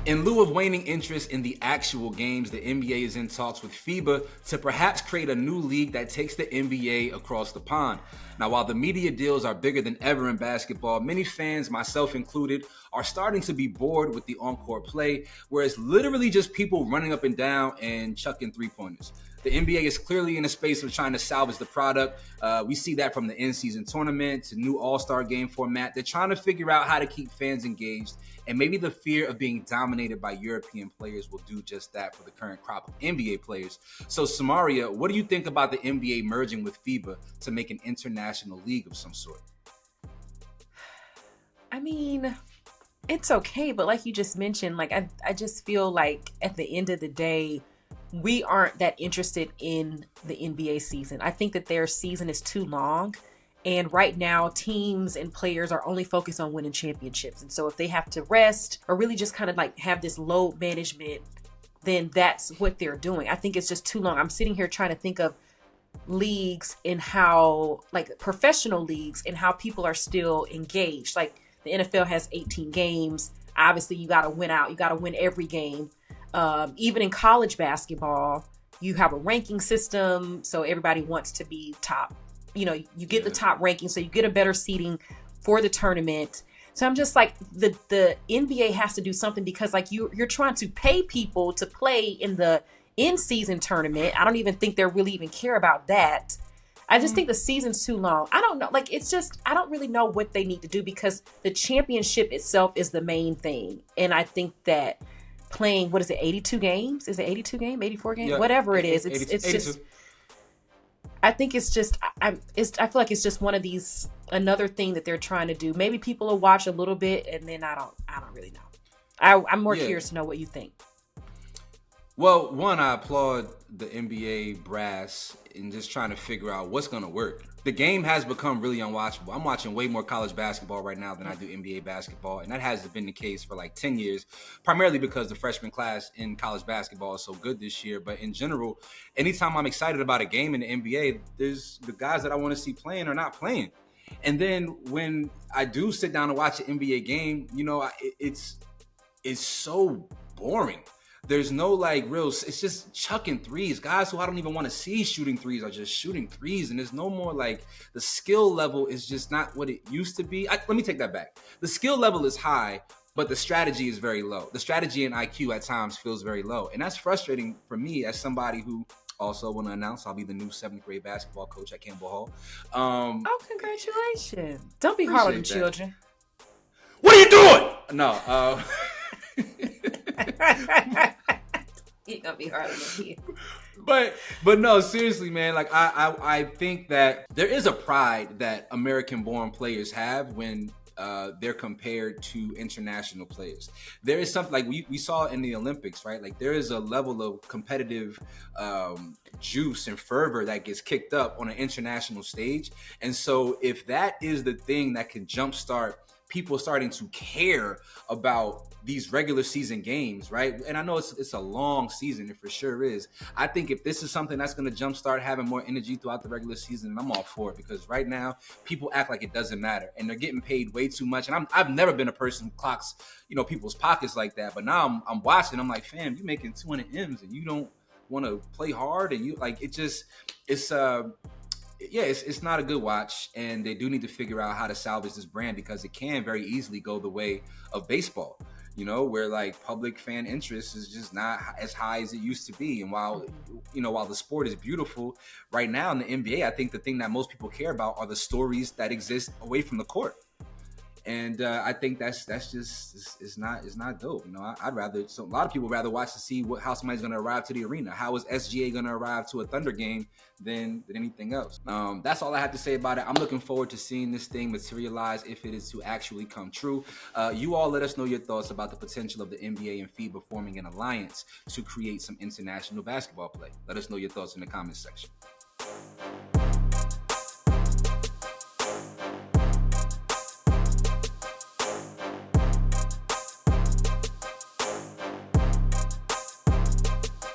In lieu of waning interest in the actual games, the NBA is in talks with FIBA to perhaps create a new league that takes the NBA across the pond. Now, while the media deals are bigger than ever in basketball, many fans, myself included, are starting to be bored with the on-court play, where it's literally just people running up and down and chucking three-pointers. The NBA is clearly in a space of trying to salvage the product. We see that from the in-season tournament to new All-Star game format. They're trying to figure out how to keep fans engaged, and maybe the fear of being dominated by European players will do just that for the current crop of NBA players. So, Samaria, what do you think about the NBA merging with FIBA to make an international league of some sort? I mean, it's okay, but like you just mentioned, like I just feel like at the end of the day, we aren't that interested in the NBA season. I think that their season is too long. And right now, teams and players are only focused on winning championships. And so if they have to rest or really just kind of like have this load management, then that's what they're doing. I think it's just too long. I'm sitting here trying to think of leagues and how, like professional leagues, and how people are still engaged. Like the NFL has 18 games. Obviously, you got to win out. You got to win every game. Even in college basketball, you have a ranking system. So everybody wants to be top. You know, you get the top ranking, so you get a better seating for the tournament. So I'm just like, the NBA has to do something, because like you're trying to pay people to play in the in-season tournament. I don't even think they really even care about that. I just think the season's too long. I don't know. Like, it's just, I don't really know what they need to do, because the championship itself is the main thing. And I think that playing, 82 games? Is it 82 game, 84 game? Yeah, whatever it is. It's just, I think it's just, I feel like it's just one of these, another thing that they're trying to do. Maybe people will watch a little bit, and then I don't really know. I'm more curious to know what you think. Well, one, I applaud the NBA brass in just trying to figure out what's going to work. The game has become really unwatchable. I'm watching way more college basketball right now than I do NBA basketball, and that has been the case for like 10 years, primarily because the freshman class in college basketball is so good this year. But in general, anytime I'm excited about a game in the NBA, there's the guys that I want to see playing are not playing. And then when I do sit down and watch an NBA game, you know, it's so boring. There's no like real, it's just chucking threes. Guys who I don't even want to see shooting threes are just shooting threes. And there's no more like, the skill level is just not what it used to be. Let me take that back. The skill level is high, but the strategy is very low. The strategy and IQ at times feels very low. And that's frustrating for me as somebody who also want to announce I'll be the new 7th grade basketball coach at Campbell Hall. Oh, congratulations. Don't be hard on the children. What are you doing? No, It's gonna be hard on the kids. But no, seriously, man. Like I think that there is a pride that American-born players have when they're compared to international players. There is something like we saw in the Olympics, right? Like there is a level of competitive juice and fervor that gets kicked up on an international stage. And so if that is the thing that can jumpstart people starting to care about these regular season games, right? And I know it's a long season, it for sure is. I think if this is something that's going to jumpstart having more energy throughout the regular season, I'm all for it, because right now people act like it doesn't matter, and they're getting paid way too much. And I've never been a person who clocks, you know, people's pockets like that. But now I'm watching. I'm like, fam, you making 200 M's and you don't want to play hard, and you like it's not a good watch, and they do need to figure out how to salvage this brand, because it can very easily go the way of baseball, you know, where like public fan interest is just not as high as it used to be. And while the sport is beautiful right now in the NBA, I think the thing that most people care about are the stories that exist away from the court. And I think that's just it's not dope. You know, a lot of people rather watch to see how somebody's going to arrive to the arena. How is SGA going to arrive to a Thunder game than anything else? That's all I have to say about it. I'm looking forward to seeing this thing materialize if it is to actually come true. You all let us know your thoughts about the potential of the NBA and FIBA forming an alliance to create some international basketball play. Let us know your thoughts in the comments section.